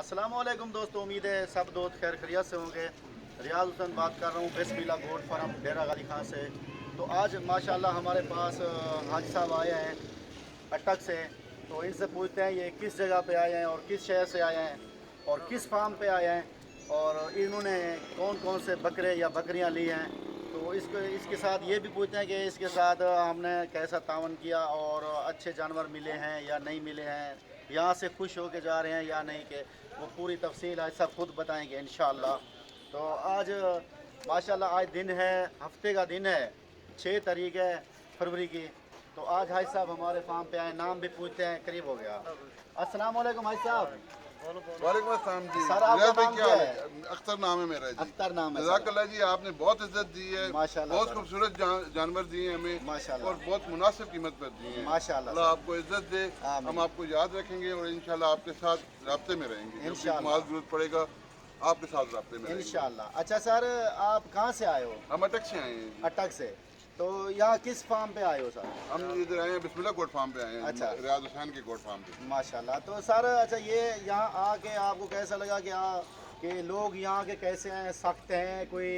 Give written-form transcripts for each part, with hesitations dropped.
अस्सलाम वालेकुम दोस्तों, उम्मीद है सब दोस्त खैर खैरियत से होंगे। रियाज हुसैन बात कर रहा हूँ बिस्मिल्लाह गोट फार्म डेरा गाली खां से। तो आज माशाल्लाह हमारे पास हाजी साहब आए हैं अटक से। तो इनसे पूछते हैं ये किस जगह पे आए हैं और किस शहर से आए हैं और किस फार्म पे आए हैं और इन्होंने कौन कौन से बकरे या बकरियाँ ली हैं। तो इसके साथ ये भी पूछते हैं कि इसके साथ हमने कैसा तावन किया और अच्छे जानवर मिले हैं या नहीं मिले हैं, यहाँ से खुश होके जा रहे हैं या नहीं, के वो पूरी तफसील आज सब खुद बताएंगे इंशाअल्लाह। तो आज माशाल्लाह आज दिन है, हफ्ते का दिन है, 6 तारीख है फरवरी की। तो आज हाई साहब हमारे फार्म पे आए, नाम भी पूछते हैं, करीब हो गया। अस्सलाम वालेकुम हाई साहब। वालेकुम अस्सलाम जी। सर आपका नाम क्या है? अख्तर नाम है मेरा जी। अख्तर नाम है। जज़ाकल्लाह जी, आपने बहुत इज्जत दी है, माशाल्लाह बहुत सर। खूबसूरत जानवर दिए हैं हमें माशाल्लाह। और बहुत मुनासिब कीमत पर दिए हैं। माशाल्लाह अल्लाह सर। आपको इज्जत दे, आमीन। हम आपको याद रखेंगे और इंशाल्लाह आपके साथ राब्ते में रहेंगे। जब भी इंशाल्लाह। माल जरूरत पड़ेगा आपके साथ राब्ते में रहेंगे इंशाअल्लाह। अच्छा सर, आप कहाँ से आए हो? हम अटक से आए हैं जी। अटक से। तो यहाँ किस फार्म पे आए हो सर? हम इधर आए हैं बिस्मिल्लाह गोट फार्म पे आए हैं। अच्छा। रियाज हुसैन के गोट फार्म पे। माशाल्लाह। तो सर अच्छा, ये यहाँ आके आपको कैसा लगा कि लोग यहाँ के कैसे हैं, सख्त हैं, कोई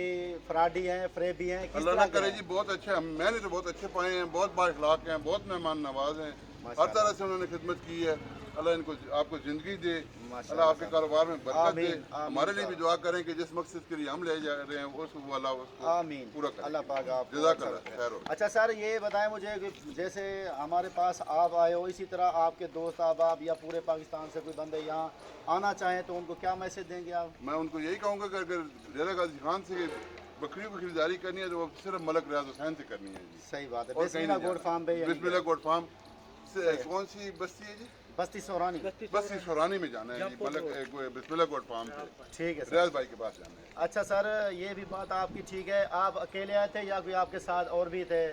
फ्रॉडी हैं, फ्रेबी हैं, किस अल्लाह तरह ना के करे हैं? जी, बहुत अच्छे मैंने तो बहुत अच्छे पाए हैं, बहुत बाइखलाक हैं, बहुत मेहमान नवाज हैं, हर तरह से उन्होंने खिदमत की है। अल्लाह इनको आपको ज़िंदगी दे, अल्लाह आपके कारोबार में बरकत दे। आमीन, आमीन हमारे लिए भी सर। दुआ करें कि जिस मकसद के लिए हम ले जा रहे हैं वो वाला उसको आमीन। पूरा करें। अल्लाह पाक आपको जज़ाकल्लाह अच्छा खैर हो। रखे। अच्छा सर, ये बताएं मुझे कि जैसे हमारे पास आप आए हो, इसी तरह आपके दोस्त अहबाब या पूरे पाकिस्तान से कोई बंदे यहाँ आना चाहें तो उनको क्या मैसेज देंगे आप? मैं उनको यही कहूँगा कि अगर डेरा गाजी खान से बकरियों की खरीदारी करनी है तो वो सिर्फ मलक रियाज हुसैन से करनी है जी। सही बात है। और कहीं बिस्मिल्लाह नहीं गोट जाना। फार्म पे बिस्मिल्लाह गोट फार्म से कौन सी बस्ती है जी? बस्ती सोरानी। बस्ती सोरानी में जाना है जी। बिस्मिल्लाह गोट फार्म पे ठीक है सर। रियाज भाई के पास जाना है। अच्छा सर, ये भी बात आपकी ठीक है, आप अकेले आए थे या कोई आपके साथ और भी थे?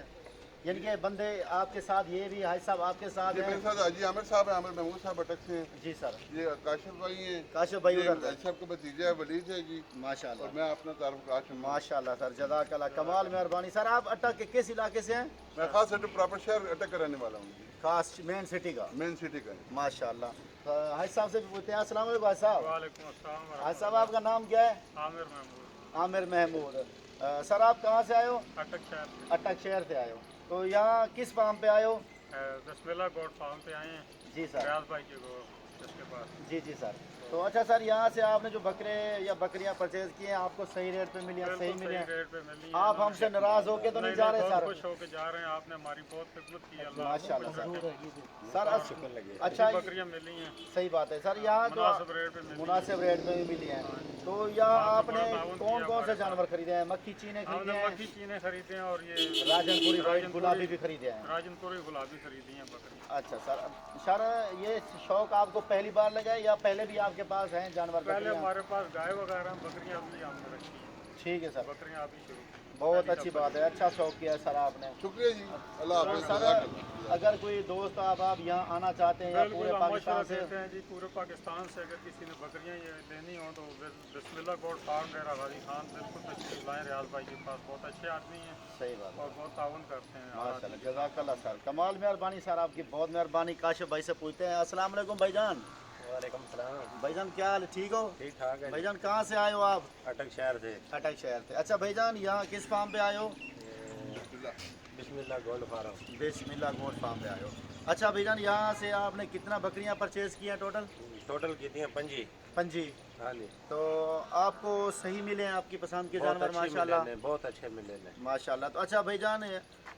यानी कि बंदे आपके साथ, ये भी हाजी साहब आपके साथ ये हैं? मेरे साथ हाजी आमिर साहब है, आमिर महमूद साहब अटक से हैं। जी सर। ये काशिफ भाई हैं। काशिफ भाई ये उधर थे। हाजी साहब का भतीजा है, वलीद है जी। माशाल्लाह। और मैं अपना तारुफ काशिफ। माशाल्लाह सर, जज़ाकल्लाह, कमाल मेहरबानी। सर आप अटक के किस इलाके से हैं? मैं खास सेट प्रॉपर शहर अटक का रहने वाला हूँ जी, खास मेन सिटी का। मेन सिटी का। माशाल्लाह। हाजी साहब से भी पूछते हैं। अस्सलाम वालेकुम हाजी साहब। वालेकुम अस्सलाम। हाजी साहब आपका नाम क्या है? आमिर महमूद। आमिर महमूद। सर आप कहाँ से आए हो? अटक शहर से। अटक शहर से आए हो। तो यहाँ किस फार्म पे आए हो? बिस्मिल्लाह गोट फार्म पे आए हैं, जी सर। रियाज भाई के गोट इसके पास। जी जी सर। तो अच्छा सर, यहाँ से आपने जो बकरे या बकरियाँ परचेज किए हैं, आपको सही रेट पे मिली हैं? सही बिल्कुल मिली सही हैं? रेट पे मिली आप हमसे नाराज होके तो नहीं जा रहे बहुत सर? खुश होके जा रहे हैं, आपने हमारी बहुत खिदमत की। अल्लाह माशाल्लाह आपको सर। खुश रखे। सर अच्छा, अच्छी बकरियां मिली हैं, सही बात है सर। यहाँ तो मुनासिब रेट पे मिली हैं। मुनासिब रेट में भी मिली हैं। तो यहाँ आपने आपने बड़ा ताउन कौन किया कौन से हमारे जानवर खरीदे हैं? मक्खी चीने खरीदे हमने हैं, मक्खी चीने खरीदे हैं और ये राजनपुरी वाइट राजनपुरी- गुलाबी भी खरीदे हैं? राजनपुरी गुलाबी खरीदी हैं बकरियां। अच्छा सर। सर ये शौक आपको पहली बार लगा है या पहले भी आपके पास हैं जानवर पहले बकरियाँ? हमारे पास गाय वगैरह बकरियां अभी हमने रखी हैं, ठीक है सर, बकरियां अभी शुरू की। बहुत अच्छी बात है, अच्छा शौक किया है सर आपने। शुक्रिया जी, अल्लाह तो हाफिज़। सर जज़ाकल्लाह। अगर कोई दोस्त आप यहाँ आना चाहते हैं या बिल्कुल पूरे हम पाकिस्तान मशवरा से? देते हैं जी, पूरे पाकिस्तान से अगर किसी ने बकरियां ये लेनी हो तो बिस्मिल्लाह गोट फार्म डेरा गाजी खान बिल्कुल तशरीफ लाएँ। रियाज भाई के पास बहुत अच्छे आदमी हैं सही बात है। और बहुत ताउन करते हैं। माशाल्लाह, जज़ाकल्लाह सर, कमाल मेहरबानी सर, आपकी बहुत मेहरबानी। काशिफ भाई से पूछते हैं। अस्सलाम वालेकुम भाईजान। वालेकुम सलाम। भाईजान क्या हाल है, ठीक हो? ठीक ठाक है। भाईजान कहाँ से आए हो आप? अटक शहर से। अटक शहर से। अच्छा भाईजान, यहाँ किस फार्म पे आए हो? बिस्मिल्लाह गोल्ड फार्म। बिस्मिल्लाह गोट फार्म पे आए हो। अच्छा भाईजान, यहाँ से आपने कितना बकरियाँ परचेज की हैं टोटल? टोटल कितनी है? पंजी। पंजी। हाँ जी। तो आपको सही मिले हैं, आपकी पसंद के बहुत जानवर? अच्छे माशाल्लाह मिले ने, बहुत अच्छे मिले ने। माशाल्लाह। तो अच्छा भाईजान,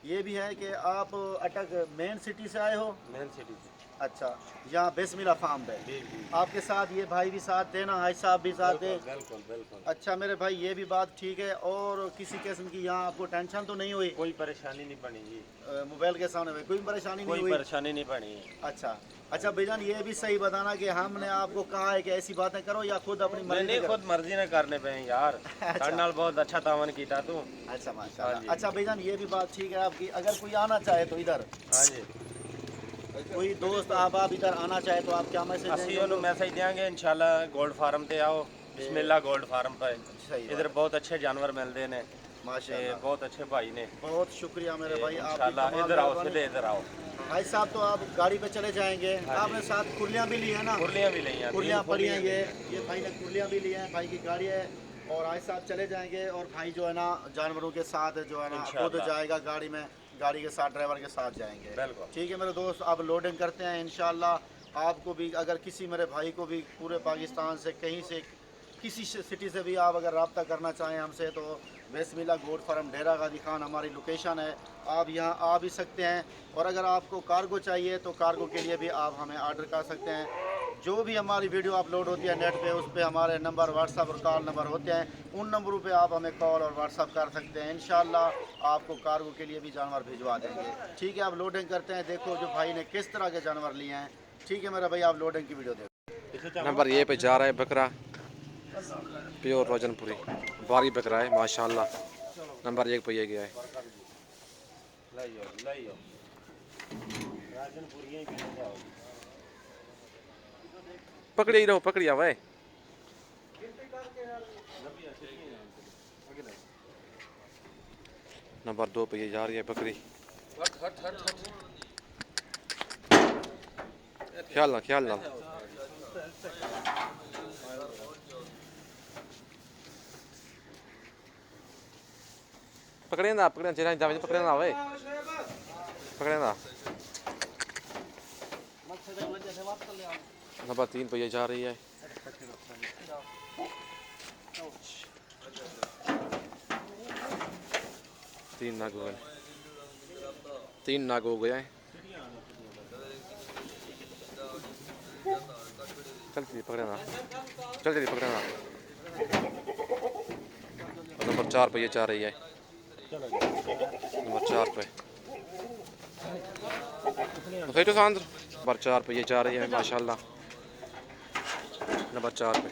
ये भी है कि आप अटक मेन सिटी से आए हो? मेन सिटी से। अच्छा, यहाँ बिस्मिल्लाह फार्म पे जी जी। आपके साथ ये भाई भी साथ थे ना, हाजी साहब भी साथ थे? बिल्कुल बिल्कुल बिल्कुल। अच्छा मेरे भाई, ये भी बात ठीक है। और किसी किस्म की यहाँ आपको टेंशन तो नहीं हुई? कोई परेशानी नहीं बनी जी। मोबाइल के सामने कोई परेशानी नहीं कोई हुई? परेशानी नहीं बनी। अच्छा अच्छा भाईजान, ये भी सही बताना कि हमने आपको कहा है कि ऐसी बातें करो या खुद अपनी मर्जी नहीं, से खुद मर्जी ने करने पे हैं यार। साढ़े नाल बहुत अच्छा तावन किया तू। करो? अच्छा हाँ माशाल्लाह। जी। अच्छा भाईजान, ये भी बात ठीक है आपकी। अगर कोई आना चाहे तो इधर, हाँ जी। कोई दोस्त आप इधर आना चाहे तो आप क्या मैसेज ਅਸੀਂ देंगे? ਉਹਨੂੰ ਮੈਸੇਜ ਦਿਆਂਗੇ ਇਨਸ਼ਾਅੱਲਾ ਗੋਲਡ ਫਾਰਮ ਤੇ ਆਓ। ਬਿਸਮਿल्लाह गोल्ड फार्म पे सही इधर बहुत अच्छे जानवर मिलते हैं। माशाल्लाह, बहुत अच्छे भाई ने। बहुत शुक्रिया मेरे भाई, आपकी इंशाल्लाह कमाल इधर आओ, मेहरबानी। सीधे इधर आओ। भाई साहब तो आप गाड़ी पे चले जाएंगे। आपने साथ कुर्लियाँ भी ली है ना? कुर्लियाँ भी ली हैं, कुर्लियाँ तीन पड़ी हैं। कुर्लियाँ ये भाई ने कुर्लियाँ भी ली हैं, भाई की गाड़ी है। और भाई साहब चले जाएंगे और भाई जो है ना जानवरों के साथ जो है ना खुद इंशाल्लाह। जाएगा गाड़ी में, गाड़ी के साथ ड्राइवर के साथ जाएंगे। बिल्कुल। ठीक है मेरे दोस्त, अब लोडिंग करते हैं इंशाल्लाह। आपको भी अगर किसी मेरे भाई को भी पूरे पाकिस्तान से कहीं से किसी सिटी से भी आप अगर रब्ता करना चाहें हमसे तो बिस्मिल्लाह गोट फार्म डेरा गाजी खान हमारी लोकेशन है। आप यहाँ आ भी सकते हैं। और अगर आपको कार्गो चाहिए तो कार्गो के लिए भी आप हमें ऑर्डर कर सकते हैं। जो भी हमारी वीडियो अपलोड होती है नेट पे, उस पर हमारे नंबर व्हाट्सअप और कॉल नंबर होते हैं। उन नंबरों पे आप हमें कॉल और व्हाट्सअप कर सकते हैं। इंशाल्लाह आपको कार्गो के लिए भी जानवर भिजवा देंगे। ठीक है, आप लोडिंग करते हैं। देखो जो भाई ने किस तरह के जानवर लिए हैं। ठीक है मेरा भाई, आप लोडिंग की वीडियो देखो। नंबर ये पे जा रहा है बकरा प्योर रोजनपुरी, बारी बकरा है माशाल्लाह। नंबर 1 पे ये गया है। पकड़े ही रहो, पकड़ी आवा है। नंबर 2 पे ये जा रही है बकरी। ख्याल ना पकड़े ना जावे पकड़े ना आवे पकड़े ना। नंबर 3 पे ये जा रही है। तीन नाग हो गए हैं। चल पकड़े ना, चल पकड़े ना। नंबर 4 पे ये जा रही है। नंबर 4 पे नंबर 4 पे ये जा रही है माशाल्लाह। नंबर 4 पे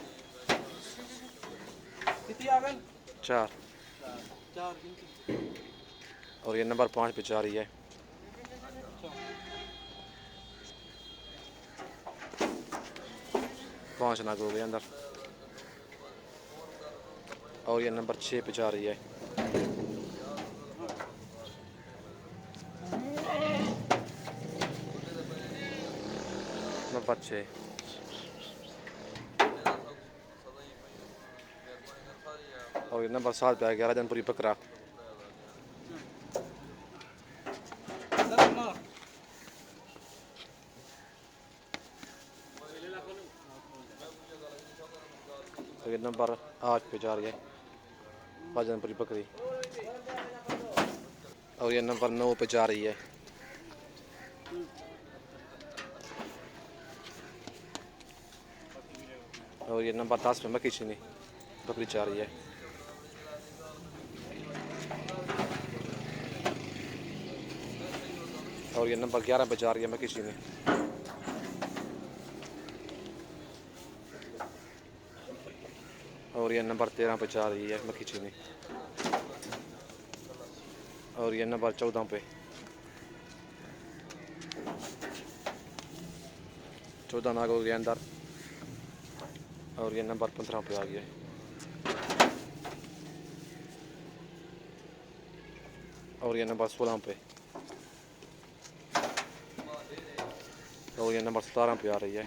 4 और ये नंबर 5 पे जा रही है। पाँच नाग हो गए अंदर। और ये नंबर 6 पे जा रही है। नंबर 6 और ये नंबर 7 पे आ गया राजनपुरी बकरा। तो ये नंबर 8 पे जा रही है राजनपुरी बकरी। और ये नंबर 9 पे जा रही है। और ये नंबर 10 पे मक्की चीनी बकरी जा रही है। और ये नंबर 11 पे जा रही है मक्की चीनी। और ये नंबर 13 पे जा रही है मक्खी चीनी। और ये नंबर 14 पे 14 नाग हो गया अंदर। और ये नंबर 15 पे आ गया। और ये नंबर 16 पे। और ये नंबर 17 पे आ रही है।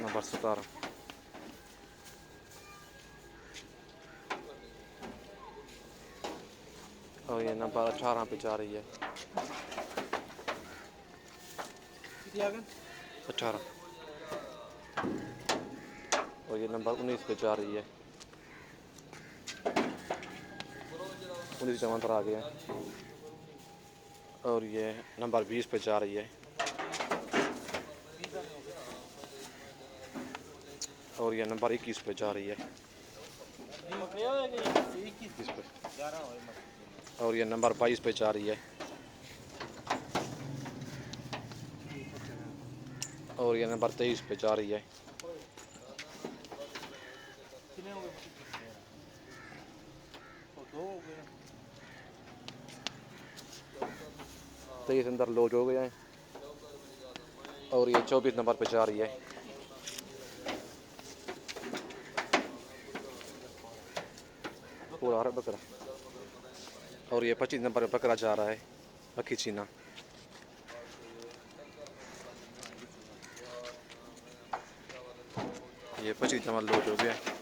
नंबर 17 और ये नंबर 18 पे जा रही है। 18 और ये नंबर 19 पे जा रही है। 19 जमान पर आ गया। और ये नंबर 20 पे जा रही है। और ये नंबर 21 पे जा रही है। 21 पे। और ये नंबर 22 पे जा रही है। और ये नंबर 23 पे जा रही है। तेईस अंदर लॉज हो गया है। और ये 24 नंबर पे जा रही है। पूरा बकरा और ये 25 नंबर पे बकरा जा रहा है पक्की चीना। ये 25 नंबर लोड हो गया।